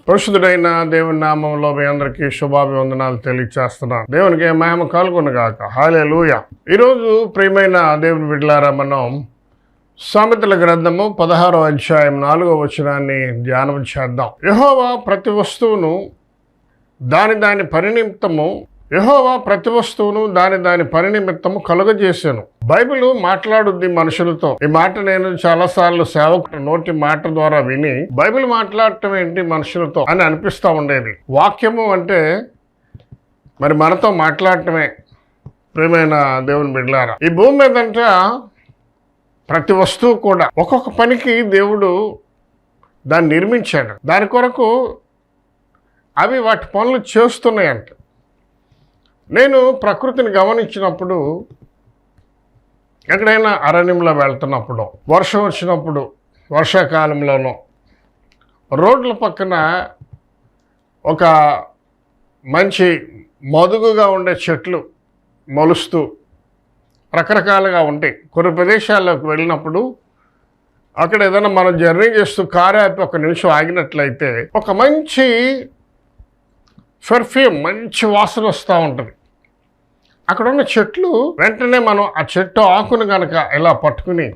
పరిశుద్ధుడైన దేవుని నామంలో మీ అందరికీ శుభాభివందనాలు తెలియచేస్తున్నాను. దేవునికి మహిమ కలుగునుగాక. హల్లెలూయా. ఈరోజు ప్రియమైన దేవుని బిడ్డలారా, మనం సామెతల గ్రంథము 16వ అధ్యాయం 4వ వచనాన్ని ధ్యానం చేద్దాం. యెహోవా ప్రతి వస్తువును దాని పరినిమిత్తము కలుగజేశాను. బైబిల్ మాట్లాడుద్ది మనుషులతో. ఈ మాట నేను చాలాసార్లు సేవకుడు నోటి మాట ద్వారా విని, బైబిల్ మాట్లాడటం ఏంటి మనుషులతో అని అనిపిస్తూ ఉండేది. వాక్యము అంటే మరి మనతో మాట్లాడటమే. ప్రియమైన దేవుని బిడ్డలారా, ఈ భూమి మీదంట ప్రతి వస్తువు కూడా ఒక్కొక్క పనికి దేవుడు దాన్ని నిర్మించాడు. దాని కొరకు అవి వాటి పనులు చేస్తున్నాయంట. నేను ప్రకృతిని గమనించినప్పుడు, ఎక్కడైనా అరణ్యంలో వెళ్తున్నప్పుడు, వర్షం వచ్చినప్పుడు, వర్షాకాలంలోనూ రోడ్ల పక్కన ఒక మంచి మదుగుగా ఉండే చెట్లు మొలుస్తూ రకరకాలుగా ఉంటాయి. కొన్ని ప్రదేశాల్లోకి వెళ్ళినప్పుడు అక్కడ ఏదైనా మనం జర్నీ చేస్తూ కారు ఆపి ఒక నిమిషం ఆగినట్లయితే ఒక మంచి పెర్ఫ్యూమ్, మంచి వాసన వస్తూ ఉంటుంది. అక్కడ ఉన్న చెట్లు వెంటనే మనం ఆ చెట్టు ఆకును కనుక ఇలా పట్టుకుని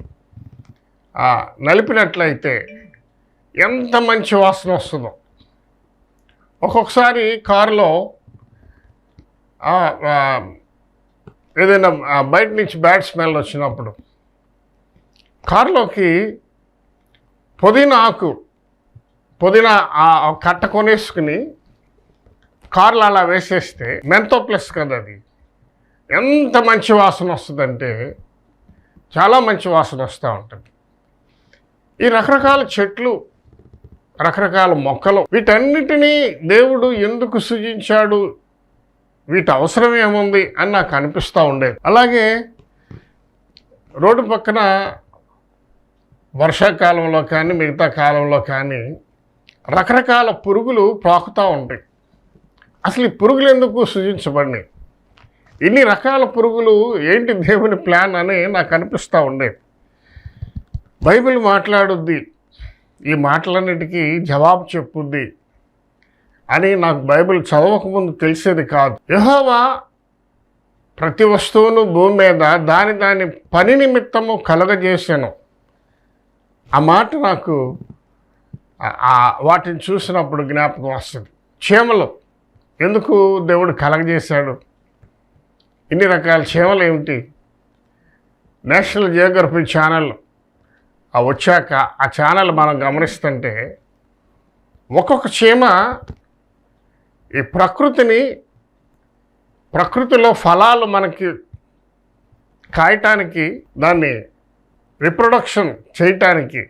నలిపినట్లయితే ఎంత మంచి వాసన వస్తుందో. ఒక్కొక్కసారి కారులో ఏదైనా బయట నుంచి బ్యాడ్ స్మెల్ వచ్చినప్పుడు కారులోకి పుదీనా కట్ట కొనేసుకుని కార్లు అలా వేసేస్తే మెంతో ప్లస్ కదా, అది ఎంత మంచి వాసన వస్తుందంటే చాలా మంచి వాసన వస్తూ ఉంటుంది. ఈ రకరకాల చెట్లు, రకరకాల మొక్కలు, వీటన్నిటినీ దేవుడు ఎందుకు సృజించాడు, వీటి అవసరం ఏముంది అని నాకు అనిపిస్తూ ఉండేది. అలాగే రోడ్డు పక్కన వర్షాకాలంలో కానీ మిగతా కాలంలో కానీ రకరకాల పురుగులు ప్రాకుతూ ఉంటాయి. అసలు ఈ పురుగులు ఎందుకు సృజించబడినాయి? ఇన్ని రకాల పురుగులు ఏంటి దేవుని ప్లాన్ అని నాకు అనిపిస్తూ ఉండేది. బైబిల్ మాట్లాడుద్ది, ఈ మాటలన్నిటికీ జవాబు చెప్పుద్ది అని నాకు బైబిల్ చదవకముందు తెలిసేది కాదు. యెహోవా ప్రతి వస్తువును భూమి మీద దాని పని నిమిత్తము కలగజేశాను. ఆ మాట నాకు వాటిని చూసినప్పుడు జ్ఞాపకం వస్తుంది. చీమలు ఎందుకు దేవుడు కలగజేశాడు? ఇన్ని రకాల చీమలు ఏమిటి? నేషనల్ జియోగ్రఫీ ఛానల్ వచ్చాక ఆ ఛానల్ మనం గమనిస్తుంటే ఒక్కొక్క చీమ ఈ ప్రకృతిలో ఫలాలు మనకి కాయటానికి, దాన్ని రిప్రొడక్షన్ చేయటానికి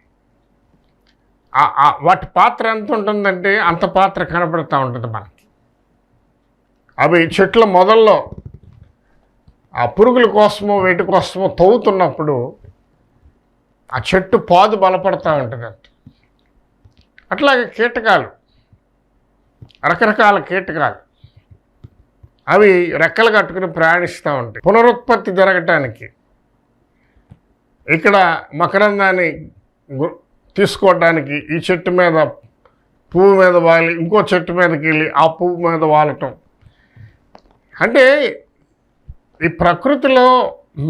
వాటి పాత్ర ఎంత ఉంటుందంటే అంత పాత్ర కనపడుతూ ఉంటుంది మనకి. అవి చెట్ల మొదల్లో ఆ పురుగుల కోసమో వేటి కోసమో తవ్వుతున్నప్పుడు ఆ చెట్టు పాదు బలపడుతూ ఉంటుందంట. అట్లాగే కీటకాలు, రకరకాల కీటకాలు, అవి రెక్కలు కట్టుకుని ప్రయాణిస్తూ ఉంటాయి పునరుత్పత్తి జరగటానికి. ఇక్కడ మకరందాన్ని తీసుకోవడానికి ఈ చెట్టు మీద పువ్వు మీద వాలి ఇంకో చెట్టు మీదకి వెళ్ళి ఆ పువ్వు మీద వాలటం. అంటే ఈ ప్రకృతిలో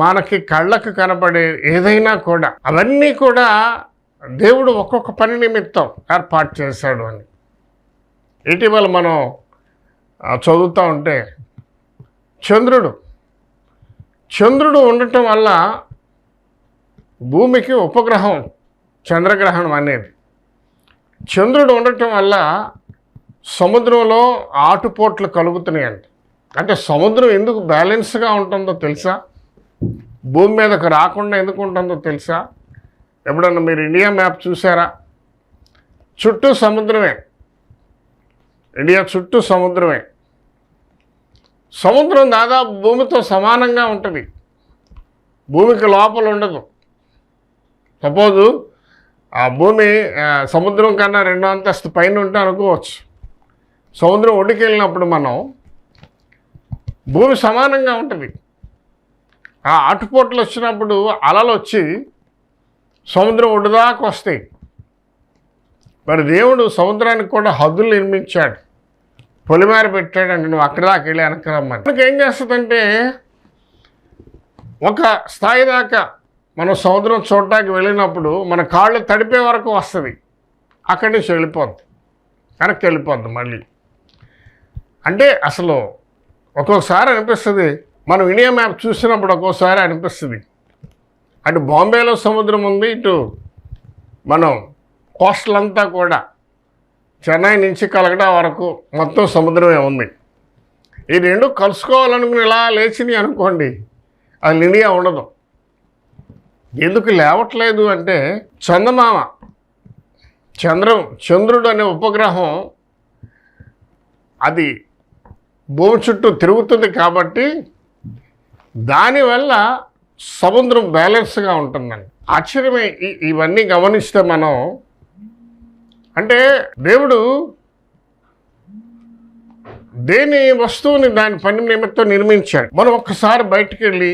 మనకి కళ్ళకు కనపడే ఏదైనా కూడా అవన్నీ కూడా దేవుడు ఒక్కొక్క పని నిమిత్తం ఏర్పాటు చేశాడు అని ఇటీవల మనం చదువుతూ ఉంటే చంద్రుడు ఉండటం వల్ల భూమికి ఉపగ్రహం చంద్రగ్రహణం అనేది. చంద్రుడు ఉండటం వల్ల సముద్రంలో ఆటుపోట్లు కలుగుతున్నాయండి. అంటే సముద్రం ఎందుకు బ్యాలెన్స్గా ఉంటుందో తెలుసా? భూమి మీదకు రాకుండా ఎందుకు ఉంటుందో తెలుసా? ఎప్పుడన్నా మీరు ఇండియా మ్యాప్ చూసారా? చుట్టూ సముద్రమే. ఇండియా చుట్టూ సముద్రమే. సముద్రం దాదాపు భూమితో సమానంగా ఉంటుంది. భూమికి లోపల ఉండదు. సపోజు ఆ భూమి సముద్రం కన్నా 2వ అంతస్తు పైన ఉంటే అనుకోవచ్చు. సముద్రం ఒడ్డుకి వెళ్ళినప్పుడు మనం భూమి సమానంగా ఉంటుంది. ఆ ఆటుపోట్లు వచ్చినప్పుడు అలలు వచ్చి సముద్రం ఒడ్డుదాకా వస్తాయి. మరి దేవుడు సముద్రానికి కూడా హద్దులు నిర్మించాడు, పొలిమేర పెట్టాడంటే నువ్వు అక్కడి దాకా వెళ్ళి వెనక్కి రమ్మని. మనకి ఏం చేస్తుందంటే ఒక స్థాయి దాకా మనం సముద్రం చూడటానికి వెళ్ళినప్పుడు మన కాళ్ళు తడిపే వరకు వస్తుంది, అక్కడి నుంచి వెళ్ళిపోద్ది, వెనక్కి వెళ్ళిపోద్ది మళ్ళీ. అంటే అసలు ఒక్కొక్కసారి అనిపిస్తుంది, మనం ఇండియా మ్యాప్ చూసినప్పుడు ఒక్కోసారి అనిపిస్తుంది అటు బాంబేలో సముద్రం ఉంది, ఇటు మనం కోస్టల్ అంతా కూడా చెన్నై నుంచి కలకటా వరకు మొత్తం సముద్రమే ఉంది. ఈ రెండు కలుసుకోవాలనుకుని ఇలా లేచినాయి అనుకోండి, అది ఇండియా ఉండదు. ఎందుకు లేవట్లేదు అంటే చందమామ చంద్రుడు అనే ఉపగ్రహం అది భూమి చుట్టూ తిరుగుతుంది కాబట్టి దానివల్ల సముద్రం బ్యాలెన్స్గా ఉంటుందండి. ఆశ్చర్యమే ఇవన్నీ గమనిస్తే మనం, అంటే దేవుడు దేని వస్తువుని దాని పని నిమిత్తం నిర్మించాడు. మనం ఒక్కసారి బయటికి వెళ్ళి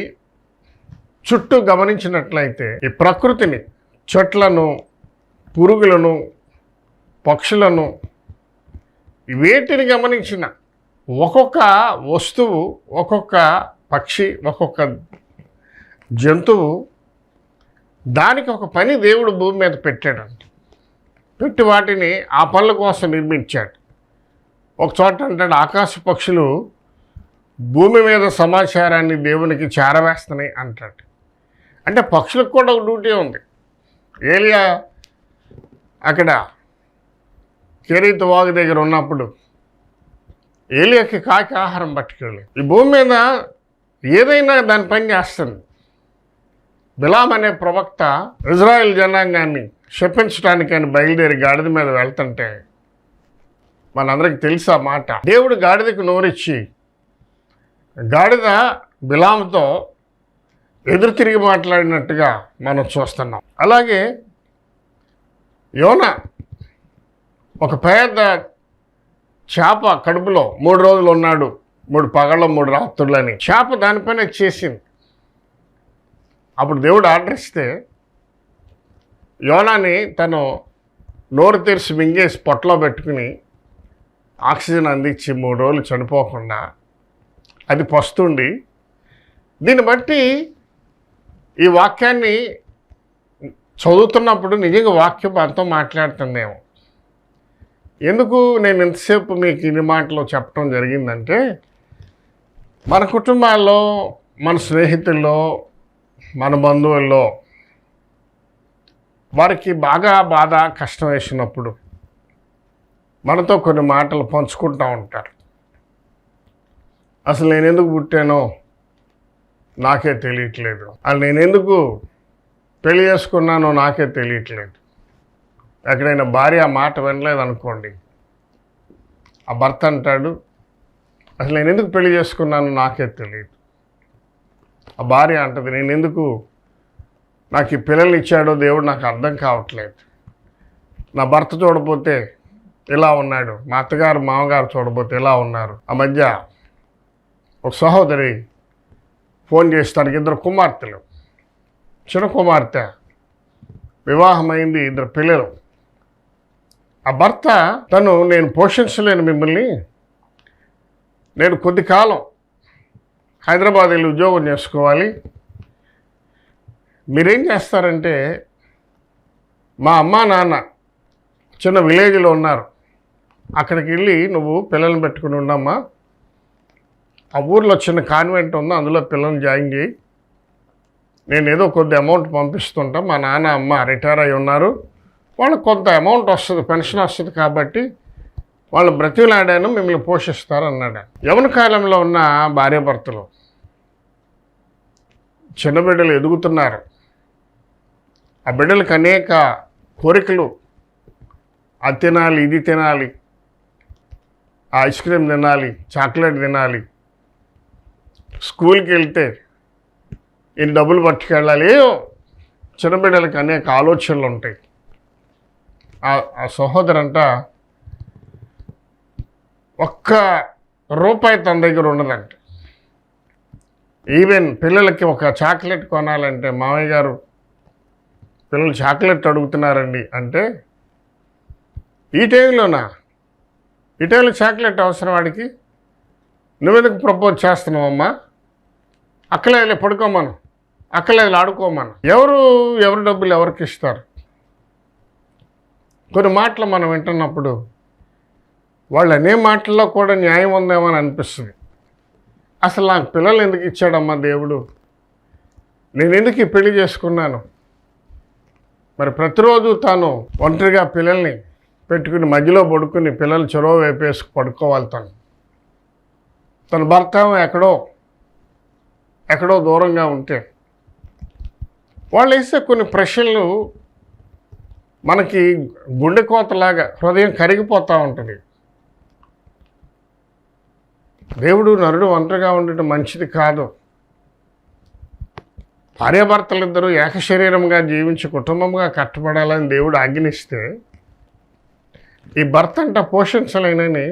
చుట్టూ గమనించినట్లయితే ఈ ప్రకృతిని, చెట్లను, పురుగులను, పక్షులను, వేటిని గమనించిన ఒక్కొక్క వస్తువు, ఒక్కొక్క పక్షి, ఒక్కొక్క జంతువు దానికి ఒక పని దేవుడు భూమి మీద పెట్టాడంట. పెట్టి వాటిని ఆ పనుల కోసం నిర్మించాడు. ఒక చోట అంటాడు, ఆకాశ పక్షులు భూమి మీద సమాచారాన్ని దేవునికి చేరవేస్తున్నాయి అంటాడు. అంటే పక్షులకు కూడా ఒక డ్యూటీ ఉంది. ఏలియా అక్కడ కెరీతు వాగు దగ్గర ఉన్నప్పుడు ఏలియాకి కాకి ఆహారం పట్టుకెళ్ళి, ఈ భూమి మీద ఏదైనా దాని పని చేస్తుంది. బిలాం అనే ప్రవక్త ఇజ్రాయెల్ జనాంగాన్ని శపించడానికని బయలుదేరి గాడిద మీద వెళ్తుంటే మనందరికి తెలుసు ఆ మాట. దేవుడు గాడిదకు నోరిచ్చి గాడిద బిలాంతో ఎదురు తిరిగి మాట్లాడినట్టుగా మనం చూస్తున్నాం. అలాగే యోనా ఒక పెద్ద చేప కడుపులో 3 రోజులు ఉన్నాడు, 3 పగళ్ళు 3 రాత్రులని చేప దానిపైన చేసింది. అప్పుడు దేవుడు ఆర్డర్ ఇస్తే యోనాని తను నోరు తెరిచి మింగేసి పొట్టలో పెట్టుకుని ఆక్సిజన్ అందించి 3 రోజులు చనిపోకుండా అది పస్తుండి. దీన్ని బట్టి ఈ వాక్యాన్ని చదువుతున్నప్పుడు నిజంగా వాక్యం అంతా మాట్లాడుతుందేమో. ఎందుకు నేను ఎంతసేపు మీకు ఇన్ని మాటలు చెప్పడం జరిగిందంటే, మన కుటుంబాల్లో, మన స్నేహితుల్లో, మన బంధువుల్లో వారికి బాగా బాధ కష్టం వేసినప్పుడు మనతో కొన్ని మాటలు పంచుకుంటూ ఉంటారు. అసలు నేను ఎందుకు పుట్టానో నాకే తెలియట్లేదు, అసలు నేను ఎందుకు పెళ్లి చేసుకున్నానో నాకే తెలియట్లేదు. ఎక్కడైనా భార్య ఆ మాట వినలేదు అనుకోండి, ఆ భర్త అంటాడు, అసలు నేను ఎందుకు పెళ్లి చేసుకున్నానో నాకే తెలియదు. ఆ భార్య అంటది, నేను ఎందుకు నాకు ఈ పిల్లల్ని ఇచ్చాడో దేవుడు నాకు అర్థం కావట్లేదు. నా భర్త చూడపోతే ఇలా ఉన్నాడు, మా అత్తగారు మామగారు చూడబోతే ఇలా ఉన్నారు. ఆ మధ్య ఒక సహోదరి ఫోన్ చేసి తనకి 2 కుమార్తెలు, చిన్న కుమార్తె వివాహమైంది, 2 పిల్లలు. ఆ భర్త తను, నేను పోషించలేను మిమ్మల్ని, నేను కొద్ది కాలం హైదరాబాద్ వెళ్ళి ఉద్యోగం చేసుకోవాలి, మీరేం చేస్తారంటే మా అమ్మ నాన్న చిన్న విలేజ్లో ఉన్నారు, అక్కడికి వెళ్ళి నువ్వు పిల్లల్ని పెట్టుకుని ఉండమ్మా, ఆ ఊర్లో చిన్న కాన్వెంట్ ఉందో అందులో పిల్లల్ని జాయిన్ చేయి, నేను ఏదో కొద్ది అమౌంట్ పంపిస్తుంటా, మా నాన్న అమ్మ రిటైర్ అయి ఉన్నారు, వాళ్ళకి కొంత అమౌంట్ వస్తుంది, పెన్షన్ వస్తుంది కాబట్టి వాళ్ళు బ్రతిలాడాను, మిమ్మల్ని పోషిస్తారు అన్నాడు. యవన కాలంలో ఉన్న భార్యాభర్తలు చిన్న బిడ్డలు ఎదుగుతున్నారు, ఆ బిడ్డలకు అనేక కోరికలు, అది తినాలి, ఇది తినాలి, ఐస్ క్రీమ్ తినాలి, చాక్లెట్ తినాలి, స్కూల్కి వెళ్తే ఇన్ని డబ్బులు పట్టుకెళ్ళాలి, ఏయో చిన్న బిడ్డలకు అనేక ఆలోచనలు ఉంటాయి. ఆ సహోదరంట ఒక్క రూపాయి తన దగ్గర ఉండదంట. ఈవెన్ పిల్లలకి ఒక చాక్లెట్ కొనాలంటే మామయ్య గారు పిల్లలు చాక్లెట్ అడుగుతున్నారండి అంటే, ఈ టైంలోనా, ఈ టైంలో చాక్లెట్ అవసరం వాడికి, నువ్వెందుకు ప్రపోజ్ చేస్తున్నావమ్మా, అక్కలేదు పడుకోమను, అక్కలేదు ఆడుకోమను. ఎవరు డబ్బులు ఎవరికి ఇస్తారు? కొన్ని మాటలు మనం వింటున్నప్పుడు వాళ్ళు అనే మాటల్లో కూడా న్యాయం ఉందేమో అని అనిపిస్తుంది. అసలు నాకు పిల్లలు ఎందుకు ఇచ్చాడమ్మా దేవుడు, నేను ఎందుకు ఈ పెళ్లి చేసుకున్నాను? మరి ప్రతిరోజు తాను ఒంటరిగా పిల్లల్ని పెట్టుకుని మధ్యలో పడుకుని పిల్లలు చెరవ వేపేసుకు పడుకోవాలి. తన భర్త ఎక్కడో దూరంగా ఉంటే వాళ్ళు వేసే కొన్ని ప్రశ్నలు మనకి గుండెకోతలాగా హృదయం కరిగిపోతూ ఉంటుంది. దేవుడు నరుడు ఒంటరిగా ఉండటం మంచిది కాదు. భార్యాభర్తలిద్దరూ ఏకశరీరంగా జీవించి కుటుంబంగా కట్టబడాలని దేవుడు ఆజ్ఞిస్తే, ఈ భర్త అంట పోషించలేనని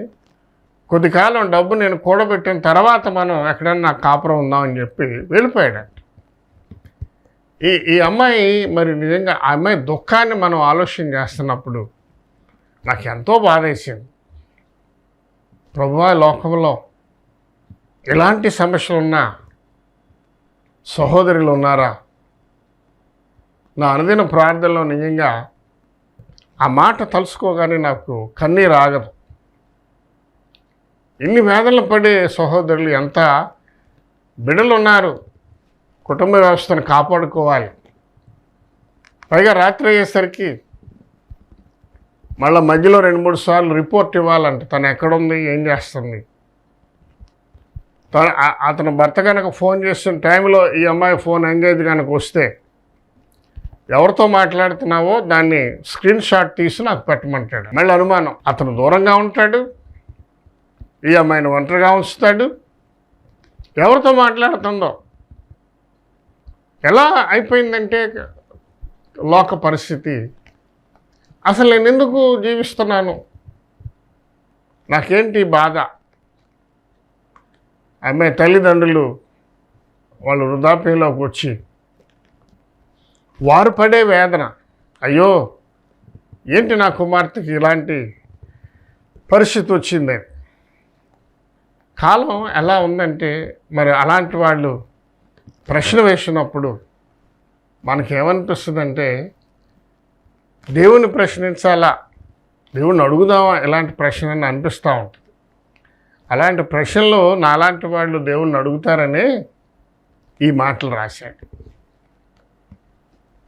కొద్ది కాలం డబ్బు నేను కూడబెట్టిన తర్వాత మనం ఎక్కడన్నా కాపురం ఉందామని చెప్పి వెళ్ళిపోయాడు. ఈ అమ్మాయి మరి నిజంగా ఆ అమ్మాయి దుఃఖాన్ని మనం ఆలోచన చేస్తున్నప్పుడు నాకు ఎంతో బాధ వేసింది. ప్రభువా, లోకంలో ఇలాంటి సమస్యలు ఉన్నా సహోదరులు ఉన్నారా? నా అనుదిన ప్రార్థనలో నిజంగా ఆ మాట తలుసుకోగానే నాకు కన్నీరు ఆగదు. ఇన్ని వేదనలు పడే సహోదరులు ఎంత బిడ్డలు ఉన్నారు, కుటుంబ వ్యవస్థను కాపాడుకోవాలి. పైగా రాత్రి అయ్యేసరికి మళ్ళీ మధ్యలో 2-3 సార్లు రిపోర్ట్ ఇవ్వాలంట, తను ఎక్కడుంది, ఏం చేస్తుంది. అతను భర్త కనుక ఫోన్ చేస్తున్న టైంలో ఈ అమ్మాయి ఫోన్ ఎంగేజ్ కనుక వస్తే, ఎవరితో మాట్లాడుతున్నావో దాన్ని స్క్రీన్ షాట్ తీసి నాకు పెట్టమంటాడు. మళ్ళీ అనుమానం, అతను దూరంగా ఉంటాడు, ఈ అమ్మాయిని ఒంటరిగా ఉంచుతాడు, ఎవరితో మాట్లాడుతుందో. ఎలా అయిపోయిందంటే లోక పరిస్థితి, అసలు నేను ఎందుకు జీవిస్తున్నాను, నాకేంటి బాధ. అమ్మాయి తల్లిదండ్రులు వాళ్ళు వృద్ధాప్యంలోకి వచ్చి వారు పడే వేదన, అయ్యో ఏంటి నా కుమార్తెకి ఇలాంటి పరిస్థితి వచ్చింది. కాలం ఎలా ఉందంటే మరి అలాంటి వాళ్ళు ప్రశ్న వేసినప్పుడు మనకేమనిపిస్తుందంటే, దేవుని ప్రశ్నించాలా, దేవుణ్ణి అడుగుదామా ఇలాంటి ప్రశ్నని అనిపిస్తూ ఉంటుంది. అలాంటి ప్రశ్నలు నాలాంటి వాళ్ళు దేవుణ్ణి అడుగుతారనే ఈ మాటలు రాశాడు.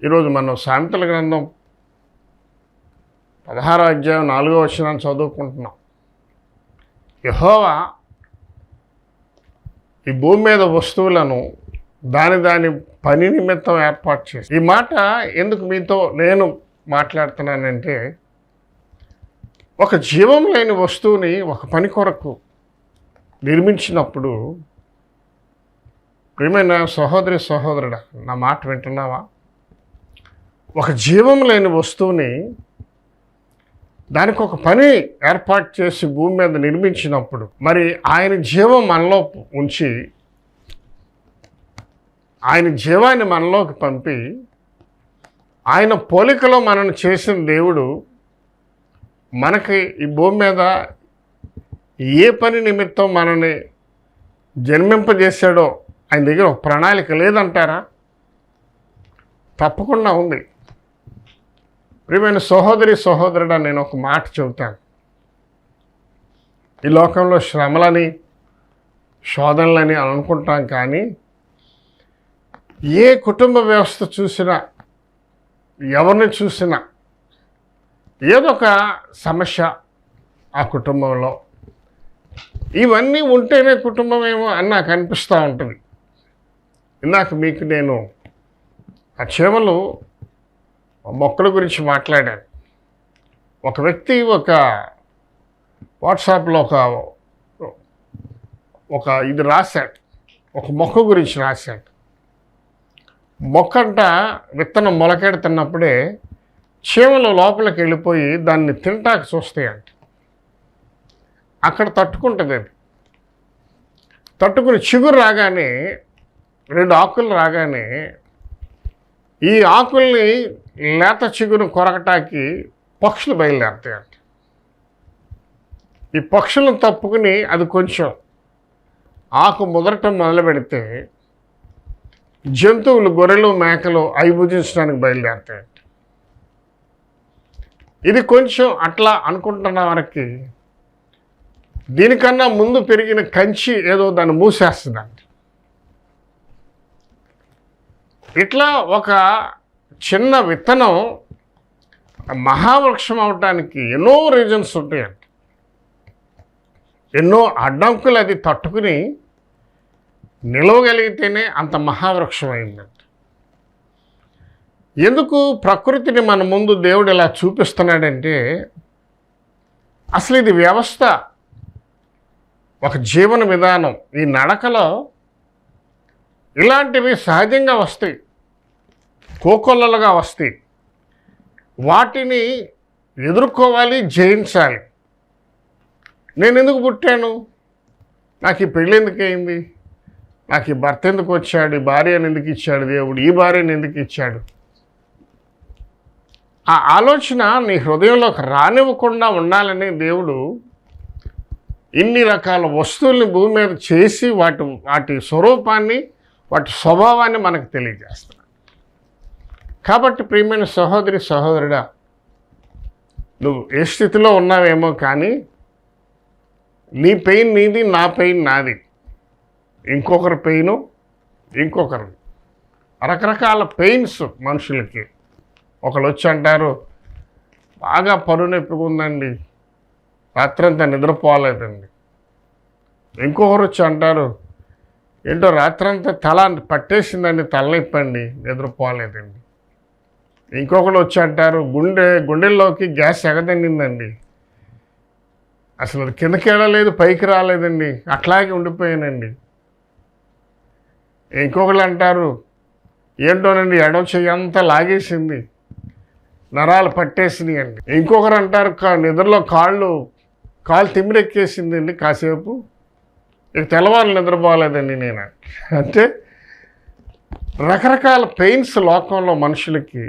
ఈరోజు మనం సామెతల గ్రంథం 16వ అధ్యాయం 4వ వచనాన్ని చదువుకుంటున్నాం. యెహోవా ఈ భూమి మీద వస్తువులను దాని పని నిమిత్తం ఏర్పాటు చేసి, ఈ మాట ఎందుకు మీతో నేను మాట్లాడుతున్నానంటే, ఒక జీవం లేని వస్తువుని ఒక పని కొరకు నిర్మించినప్పుడు, ప్రియమైన సహోదరుడా నా మాట వింటున్నావా? ఒక జీవం లేని వస్తువుని దానికి ఒక పని ఏర్పాటు చేసి భూమి మీద నిర్మించినప్పుడు, మరి ఆయన జీవం మనలో ఉంచి ఆయన జీవాన్ని మనలోకి పంపి ఆయన పోలికలో మనల్ని చేసిన దేవుడు మనకి ఈ భూమి మీద ఏ పని నిమిత్తం మనల్ని జన్మింపజేశాడో ఆయన దగ్గర ఒక ప్రణాళిక లేదంటారా? తప్పకుండా ఉంది. ప్రియమైన సహోదరుడా, నేను ఒక మాట చెబుతాను. ఈ లోకంలో శ్రమలని శోధనలని అనుకుంటాం, కానీ ఏ కుటుంబ వ్యవస్థ చూసినా, ఎవరిని చూసినా ఏదో ఒక సమస్య ఆ కుటుంబంలో. ఇవన్నీ ఉంటేనే కుటుంబం ఏమో అని నాకు అనిపిస్తూ ఉంటుంది. ఇందాక మీకు నేను ఆ చీమలు మొక్కల గురించి మాట్లాడాను. ఒక వ్యక్తి ఒక వాట్సాప్లో ఒక ఇది రాశాడు, ఒక మొక్క గురించి రాశాడు. మొక్కంట విత్తనం మొలకెడుతున్నప్పుడే చీమలు లోపలికి వెళ్ళిపోయి దాన్ని తింటాక చూస్తాయంట. అక్కడ తట్టుకుంటుంది. అది తట్టుకుని చిగురు రాగానే 2 ఆకులు రాగానే ఈ ఆకుల్ని లేత చిగురు కొరకటానికి పక్షులు బయలుదేరుతాయంట. ఈ పక్షులను తప్పుకుని అది కొంచెం ఆకు ముదరటం మొదలు పెడితే జంతువులు, గొర్రెలు, మేకలు అవి భుజించడానికి బయలుదేరుతాయంట. ఇది కొంచెం అట్లా అనుకుంటున్న వరకు దీనికన్నా ముందు పెరిగిన కంచి ఏదో దాన్ని మూసేస్తుందంట. ఇట్లా ఒక చిన్న విత్తనం మహావృక్షం అవటానికి ఎన్నో రీజన్స్ ఉంటాయంట. ఎన్నో అడ్డంకులు అది తట్టుకుని నిలవగలిగితేనే అంత మహావృక్షం అయిందంట. ఎందుకు ప్రకృతిని మన ముందు దేవుడు ఇలా చూపిస్తున్నాడంటే, అసలు ఇది వ్యవస్థ, ఒక జీవన విధానం. ఈ నడకలో ఇలాంటివి సహజంగా వస్తాయి, కోకొల్లలుగా వస్తాయి. వాటిని ఎదుర్కోవాలి, జయించాలి. నేను ఎందుకు పుట్టాను? నాకు ఈ పెళ్ళి ఎందుకు అయింది? నాకు ఈ భర్త ఎందుకు వచ్చాడు? ఈ భార్యను ఎందుకు ఇచ్చాడు దేవుడు? ఈ భార్యను ఎందుకు ఇచ్చాడు? ఆ ఆలోచన నీ హృదయంలోకి రానివ్వకుండా ఉండాలని దేవుడు ఇన్ని రకాల వస్తువుల్ని భూమి మీద చేసి వాటి స్వరూపాన్ని, వాటి స్వభావాన్ని మనకు తెలియజేస్తున్నాడు. కాబట్టి ప్రియమైన సహోదరి, సహోదరుడా, నువ్వు ఏ స్థితిలో ఉన్నావేమో కానీ నీ పెయిన్ నీది, నా పెయిన్ నాది, ఇంకొకరి పెయిన్ ఇంకొకరు. రకరకాల పెయిన్స్ మనుషులకి. ఒకళ్ళు వచ్చి అంటారు, బాగా పరువు నొప్పిగా ఉందండి, రాత్రంతా నిద్రపోలేదండి. ఇంకొకరు వచ్చి అంటారు, ఏంటో రాత్రంతా తల పట్టేసిందండి, తలనొప్పండి, నిద్రపోలేదండి. ఇంకొకరు వచ్చి అంటారు, గుండెల్లోకి గ్యాస్ ఎగదండిందండి, అసలు అది కిందకి వెళ్ళలేదు, పైకి రాలేదండి, అట్లాగే ఉండిపోయానండి. ఇంకొకరు అంటారు, ఏంటోనండి ఎడవ చెయ్యంతా లాగేసింది, నరాలు పట్టేసినాయి అండి. ఇంకొకరు అంటారు, నిద్రలో కాళ్ళు తిమ్మిరెక్కేసిందండి కాసేపు, ఇక తెల్లవారు నిద్రపోలేదండి నేను. అంటే రకరకాల పెయిన్స్ లోకంలో మనుషులకి.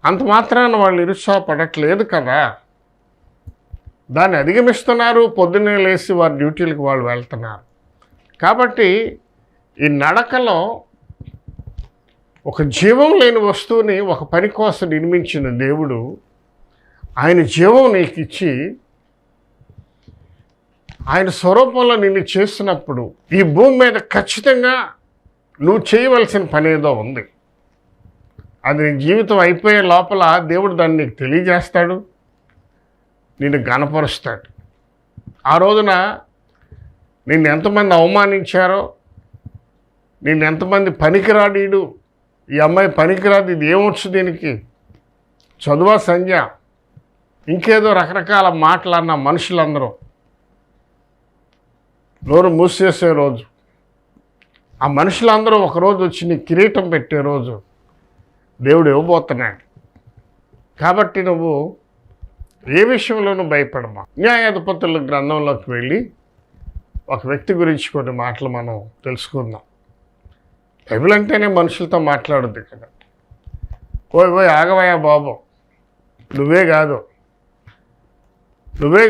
అంత మాత్రాన వాళ్ళు నిరుత్సాహపడట్లేదు కదా, దాన్ని అధిగమిస్తున్నారు. పొద్దున్నే లేచి వారి డ్యూటీలకు వాళ్ళు వెళ్తున్నారు. కాబట్టి ఈ నడకలో ఒక జీవం లేని వస్తువుని ఒక పని కోసం నిర్మించిన దేవుడు ఆయన జీవం నీకు ఇచ్చి ఆయన స్వరూపంలో నిన్ను చేసినప్పుడు ఈ భూమి మీద ఖచ్చితంగా నువ్వు చేయవలసిన పని ఏదో ఉంది. అది నీ జీవితం అయిపోయే లోపల దేవుడు దాన్ని నీకు తెలియజేస్తాడు, నిన్ను గణపరుస్తాడు. ఆ రోజున నిన్ను ఎంతమంది అవమానించారో, నిన్ను ఎంతమంది పనికిరాడీడు, ఈ అమ్మాయి పనికిరాదు, ఇది ఏమొచ్చు దీనికి, చదువా సంధ్య, ఇంకేదో రకరకాల మాటలు అన్న మనుషులందరూ నోరు మూసేసే రోజు, ఆ మనుషులందరూ ఒకరోజు వచ్చి నీ కిరీటం పెట్టే రోజు దేవుడు ఇవ్వబోతున్నాడు. కాబట్టి నువ్వు ఏ విషయంలోనూ భయపడమా. న్యాయాధిపతుల గ్రంథంలోకి వెళ్ళి ఒక వ్యక్తి గురించి కొన్ని మాటలు మనం తెలుసుకుందాం. బైబిల్ అంటేనే మనుషులతో మాట్లాడుద్ది కదా. పోయి ఆగవయ్యా బాబు, నువ్వే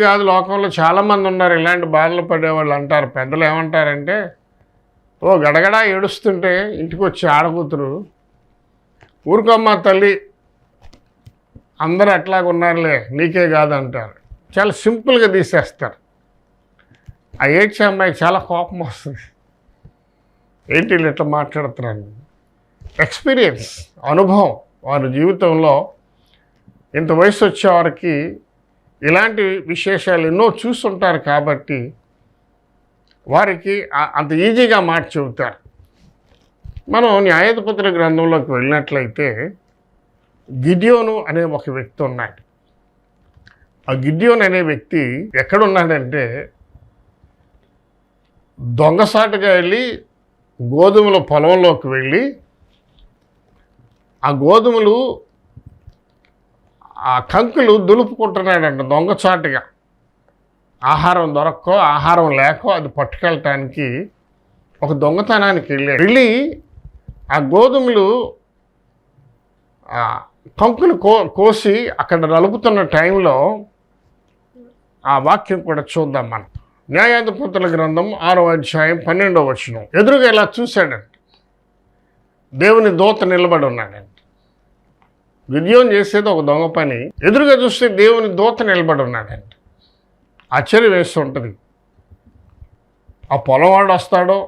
కాదు లోకంలో చాలామంది ఉన్నారు ఇలాంటి బాధలు పడేవాళ్ళు. అంటారు, పెద్దలు ఏమంటారంటే, గడగడా ఏడుస్తుంటే ఇంటికి వచ్చి ఆడకూతురు, ఊరుకోమ్మ తల్లి, అందరూ అట్లాగున్నారులే, నీకే కాదు అంటారు. చాలా సింపుల్గా తీసేస్తారు. ఆ ఏడ్చే అమ్మాయికి చాలా కోపం వస్తుంది. ఏంటి వీళ్ళు ఇట్లా మాట్లాడుతున్నాను. ఎక్స్పీరియన్స్, అనుభవం, వారి జీవితంలో ఇంత వయసు వచ్చేవారికి ఇలాంటి విశేషాలు ఎన్నో చూస్తుంటారు కాబట్టి వారికి అంత ఈజీగా మాట చెబుతారు. మనం న్యాయాధిపతుల గ్రంథంలోకి వెళ్ళినట్లయితే గిద్యోను అనే ఒక వ్యక్తి ఉన్నాడు. ఆ గిద్యోను అనే వ్యక్తి ఎక్కడున్నాడంటే, దొంగసాటుగా వెళ్ళి గోధుమల పొలంలోకి వెళ్ళి ఆ గోధుమలు, ఆ కంకులు దులుపుకుంటున్నాడంట దొంగచాటుగా. ఆహారం దొరక్కో, ఆహారం లేకో అది పట్టుకెళ్ళటానికి ఒక దొంగతనానికి వెళ్ళి ఆ గోధుమలు కంకులు కోసి అక్కడ నలుపుతున్న టైంలో ఆ వాక్యం కూడా చూద్దాం మనం. న్యాయాధిపతుల గ్రంథం 6వ అధ్యాయం 12వ వచనం. ఎదురుగా ఇలా చూశాడంట, దేవుని దూత నిలబడి ఉన్నాడంట. గిద్యోను చేసేది ఒక దొంగ పని, ఎదురుగా చూస్తే దేవుని దూత నిలబడి ఉన్నాడంట. ఆశ్చర్యం వేస్తూ ఉంటుంది. ఆ పొలంవాడు వస్తాడో,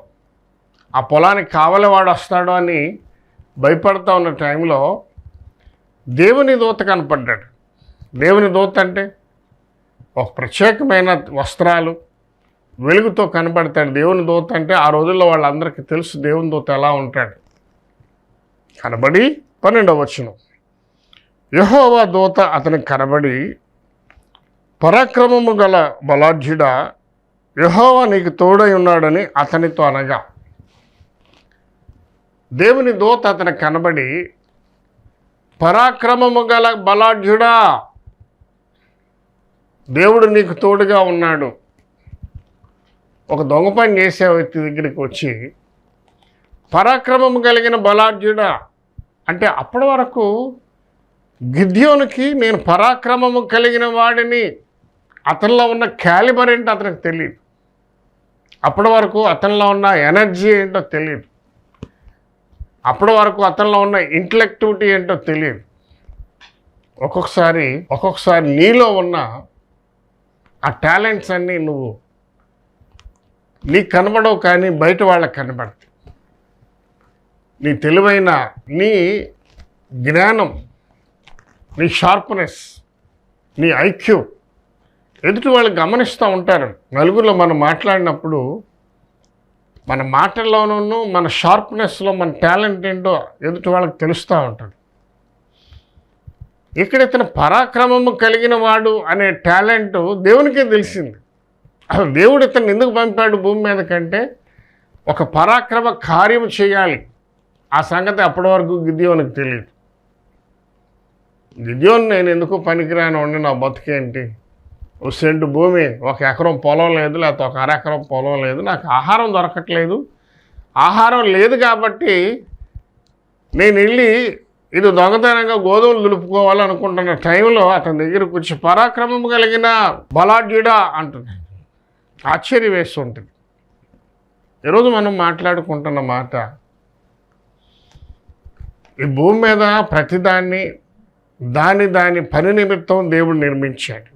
ఆ పొలానికి కావలివాడు వస్తాడో అని భయపడతా ఉన్న టైంలో దేవుని దూత కనపడ్డాడు. దేవుని దూత అంటే ఒక ప్రత్యేకమైన వస్త్రాలు, వెలుగుతో కనబడతాడు. దేవుని దూత అంటే ఆ రోజుల్లో వాళ్ళందరికీ తెలుసు దేవుని దూత ఎలా ఉంటాడు. కనబడి 12వ వచనం. యెహోవా దూత అతనికి కనబడి, పరాక్రమము గల బలాఢ్యుడా, యెహోవా నీకు తోడై ఉన్నాడని అతనితో అనగా, దేవుని దూత అతనికి కనబడి, పరాక్రమము గల బలాఢ్యుడా, దేవుడు నీకు తోడుగా ఉన్నాడు. ఒక దొంగ పని చేసే వ్యక్తి దగ్గరికి వచ్చి పరాక్రమము కలిగిన బలాఢ్యుడా అంటే, అప్పటి వరకు గిద్యోనుకి నేను పరాక్రమము కలిగిన వాడిని, అతనిలో ఉన్న క్యాలిబర్ ఏంటో అతనికి తెలియదు. అప్పటి వరకు అతనిలో ఉన్న ఎనర్జీ ఏంటో తెలియదు. అప్పటి వరకు అతనిలో ఉన్న ఇంటలెక్టివిటీ ఏంటో తెలియదు. ఒక్కొక్కసారి నీలో ఉన్న ఆ టాలెంట్స్ అన్నీ నీకు కనబడవు, కానీ బయట వాళ్ళకి కనబడతాయి. నీ తెలివైన, నీ జ్ఞానం, నీ షార్ప్నెస్, నీ ఐక్యూ ఎదుటి వాళ్ళు గమనిస్తూ ఉంటారు. నలుగురిలో మనం మాట్లాడినప్పుడు మన మాటల్లోనూ మన షార్ప్నెస్లో మన టాలెంట్ ఏంటో ఎదుటి వాళ్ళకి తెలుస్తూ ఉంటుంది. ఇక్కడ ఇతను పరాక్రమము కలిగిన వాడు అనే టాలెంట్ దేవునికే తెలిసింది. అసలు దేవుడు ఇతను ఎందుకు పంపాడు భూమి మీద కంటే, ఒక పరాక్రమ కార్యం చేయాలి. ఆ సంగతి అప్పటి వరకు గిద్యోనుకు తెలియదు. గిద్యోను నేను ఎందుకు పనికిరాని ఉండి, నా బతుకేంటి, ఓ సెంటు భూమి, 1 ఎకరం పొలం లేదు, లేకపోతే 1 అరెకరం పొలం లేదు, నాకు ఆహారం దొరకట్లేదు, ఆహారం లేదు కాబట్టి నేను వెళ్ళి ఇది దొంగతనంగా గోధుమలు దులుపుకోవాలనుకుంటున్న టైంలో అతని దగ్గరకు వచ్చి పరాక్రమం కలిగిన బలాఢ్యుడా అంటున్నాడు. ఆశ్చర్యం వేస్తుంటుంది. ఈరోజు మనం మాట్లాడుకుంటున్న మాట, ఈ భూమి మీద ప్రతిదాన్ని దాని పని నిమిత్తం దేవుడు నిర్మించాడు.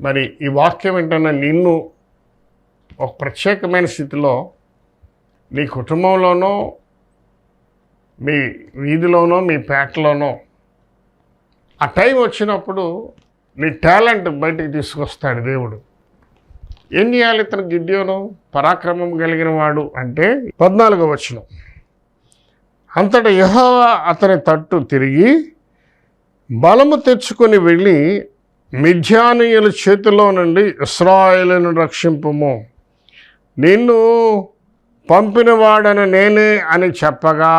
మరి ఈ వాక్యం ఏంటన్నా నిన్ను ఒక ప్రత్యేకమైన స్థితిలో నీ కుటుంబంలోనో, మీ వీధిలోనో, మీ పేటలోనో ఆ టైం వచ్చినప్పుడు నీ టాలెంట్ బయటికి తీసుకొస్తాడు దేవుడు. ఏం చేయాలి ఇతను గిద్యోను పరాక్రమం కలిగిన వాడు అంటే 14వ వచనం. అంతటా యెహోవా అతని తట్టు తిరిగి బలము తెచ్చుకొని వెళ్ళి మిద్యానీయుల చేతిలో నుండి ఇశ్రాయేలును రక్షింపుము, నిన్ను పంపినవాడని నేనే అని చెప్పగా.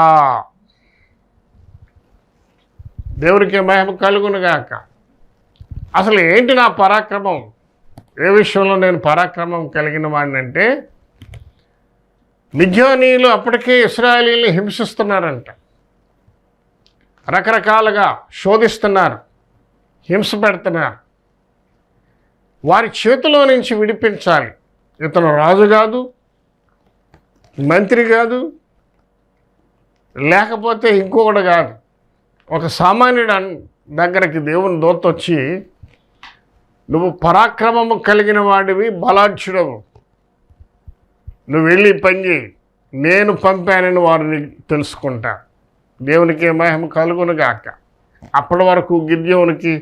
దేవునికి మహిమ కలుగునుగాక. అసలు ఏంటి నా పరాక్రమం, ఏ విషయంలో నేను పరాక్రమం కలిగిన వాడిని అంటే, మిద్యానీయులు అప్పటికే ఇశ్రాయేలీయుల్ని హింసిస్తున్నారంట, రకరకాలుగా శోధిస్తున్నారు, హింస పెడుతున్నారు. వారి చేతిలో నుంచి విడిపించాలి. ఇతను రాజు కాదు, మంత్రి కాదు, లేకపోతే ఇంకొకటి కాదు, ఒక సామాన్యుడు దగ్గరికి దేవుని దూత వచ్చి, నువ్వు పరాక్రమము కలిగిన వాడివి, బలాఢ్యుడవు, నువ్వు వెళ్ళి పని చేయి, నేను పంపానని వారిని తెలుసుకుంటా. దేవునికి మహిమ కలుగునుగాక. అప్పటి వరకు గిద్యోనుకి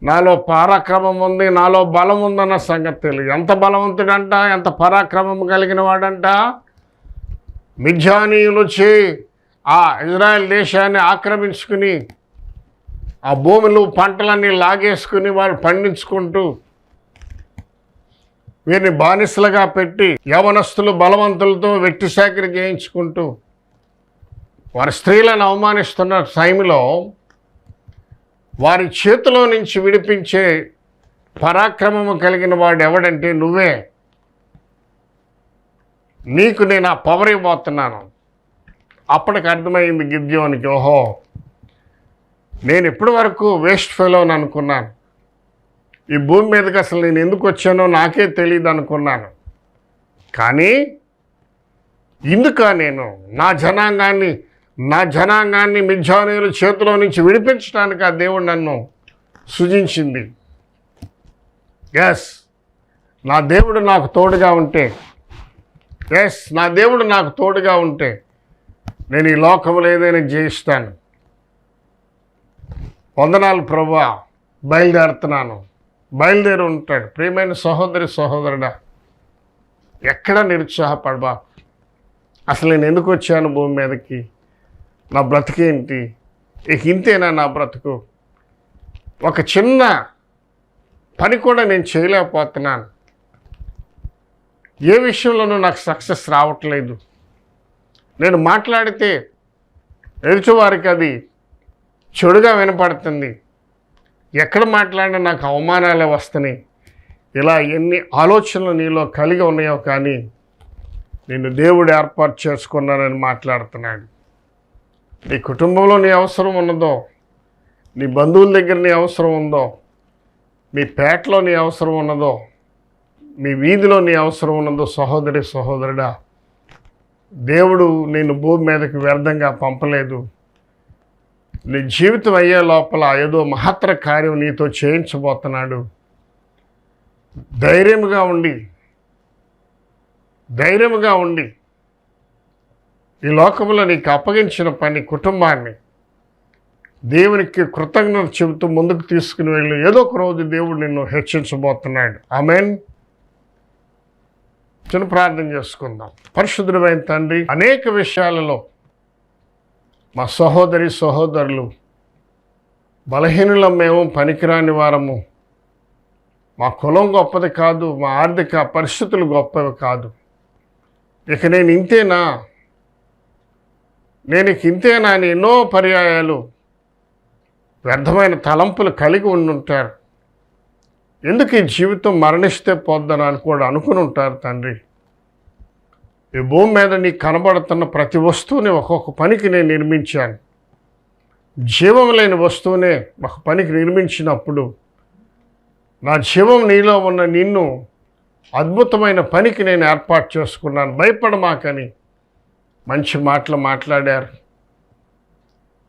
నాలో పరాక్రమం ఉంది, నాలో బలం ఉందన్న సంగతి తెలియదు. ఎంత బలవంతుడంట, ఎంత పరాక్రమం కలిగిన వాడంట. మిద్యానీయులు వచ్చి ఆ ఇజ్రాయెల్ దేశాన్ని ఆక్రమించుకుని ఆ భూములు పంటలన్నీ లాగేసుకుని వారు పండించుకుంటూ వీరిని బానిసలుగా పెట్టి యవనస్తులు బలవంతులతో వెట్టి సేకరి చేయించుకుంటూ వారి స్త్రీలను అవమానిస్తున్న టైంలో వారి చేతిలో నుంచి విడిపించే పరాక్రమము కలిగిన వాడు ఎవడంటే నువ్వే. నీకు నేను ఆ పవర్ ఇవ్వబోతున్నాను. అప్పటికి అర్థమైంది గిద్యోనికి, ఓహో నేను ఇప్పటి వరకు వేస్ట్ ఫెలో అని అనుకున్నాను, ఈ భూమి మీదకి అసలు నేను ఎందుకు వచ్చానో నాకే తెలియదు అనుకున్నాను. కానీ ఇందుక నేను నా జనాంగాన్ని మిద్యానీయుల చేతిలో నుంచి విడిపించడానికి ఆ దేవుడు నన్ను సృజించింది. నా దేవుడు నాకు తోడుగా ఉంటే నేను ఈ లోకంలో ఏదైనా జయిస్తాను. వందనాలు ప్రభువా, బయలుదేరుతున్నాను. బయలుదేరి ఉంటాడు. ప్రియమైన సహోదరుడా, ఎక్కడ నిరుత్సాహపడబా. అసలు నేను ఎందుకు వచ్చాను భూమి మీదకి, నా బ్రతికేంటి, ఇక ఇంతేనా నా బ్రతుకు, ఒక చిన్న పని కూడా నేను చేయలేకపోతున్నాను, ఏ విషయంలోనూ నాకు సక్సెస్ రావట్లేదు, నేను మాట్లాడితే ఎదుటివారికి అది చెడుగా వినపడుతుంది, ఎక్కడ మాట్లాడినా నాకు అవమానాలే వస్తున్నాయి. ఇలా ఎన్ని ఆలోచనలు నీలో కలిగి ఉన్నాయో, కానీ నిన్ను దేవుడు ఏర్పాటు చేసుకున్నానని మాట్లాడుతున్నాడు. నీ కుటుంబంలో నీ అవసరం ఉన్నదో, నీ బంధువుల దగ్గర నీ అవసరం ఉందో, మీ పేటలో నీ అవసరం ఉన్నదో, మీ వీధిలో నీ అవసరం ఉన్నదో, సహోదరుడా, దేవుడు నిన్ను భూమి మీదకి వ్యర్థంగా పంపలేదు. నీ జీవితం అయ్యే లోపల ఏదో మహత్తర కార్యం నీతో చేయించబోతున్నాడు. ధైర్యముగా ఉండి ఈ లోకంలో నీకు అప్పగించిన పని, కుటుంబాన్ని దేవునికి కృతజ్ఞత చెబుతూ ముందుకు తీసుకుని వెళ్ళి ఏదో ఒక రోజు దేవుడు నిన్ను హెచ్చించబోతున్నాడు. ఆమేన్. చిన్న ప్రార్థన చేసుకుందాం. పరిశుద్ధుడైన తండ్రి, అనేక విషయాలలో మా సహోదరులు బలహీనులం, మేము పనికిరాని వారము, మా కులం గొప్పది కాదు, మా ఆర్థిక పరిస్థితులు గొప్పవి కాదు, ఇక నేను ఇంతేనా అని ఎన్నో పర్యాయాలు వ్యర్థమైన తలంపులు కలిగి ఉండుంటారు. ఎందుకు ఈ జీవితం మరణిస్తే పోద్దని అని కూడా అనుకుని ఉంటారు. తండ్రి, ఈ భూమి మీద నీకు కనబడుతున్న ప్రతి వస్తువుని ఒక్కొక్క పనికి నేను నిర్మించాను. జీవం లేని వస్తువునే ఒక పనికి నిర్మించినప్పుడు నా జీవం నీలో ఉన్న నిన్ను అద్భుతమైన పనికి నేను ఏర్పాటు చేసుకున్నాను. భయపడమాకని మంచి మాటలు మాట్లాడారు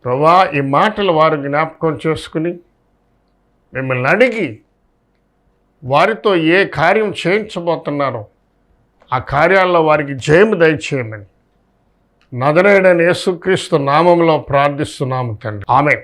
ప్రభువా. ఈ మాటలు వారు జ్ఞాపకం చేసుకుని మిమ్మల్ని అడిగి వారితో ఏ కార్యం చేయించబోతున్నారో ఆ కార్యాల్లో వారికి జయము దయచేయమని నజరేయుడైన యేసుక్రీస్తు నామములో ప్రార్థిస్తున్నాము తండ్రి. ఆమేన్.